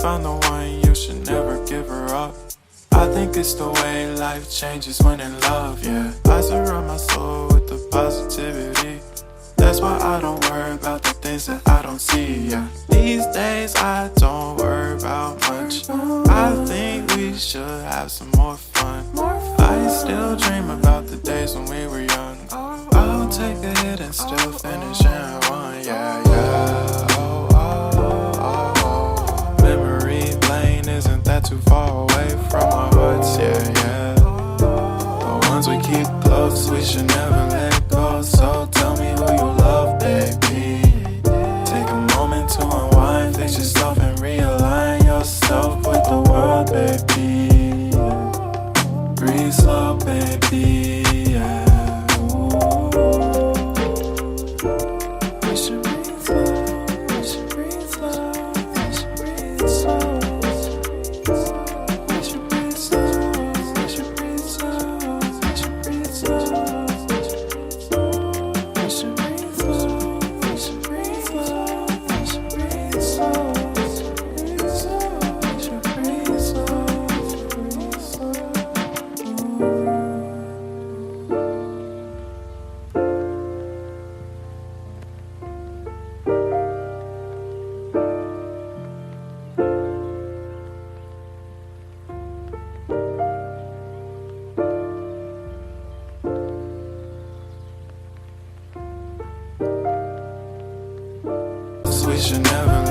found the one, you should never give her up. I think it's the way life changes when in love, yeah. I surround my soul with the positivity. That's why I don't worry about the things that I don't see, yeah. These days I don't worry about much. I think we should have some more fun. I still dream about the days when we were young. I'll take a hit and still finish and one, yeah, yeah. Oh, oh, oh, oh. Memory lane, isn't that too far away from our hearts, yeah, yeah. The ones we keep close, we should never let go. So tell me who you love, baby. Take a moment to unwind, fix yourself and realign yourself with the world, baby. Breathe slow, baby, yeah. We should breathe slow, we should breathe slow, we should breathe slow. We should breathe slow, we should breathe slow, we should breathe slow. We should breathe slow, we should breathe slow, we should breathe slow. We should breathe slow, breathe slow. We should never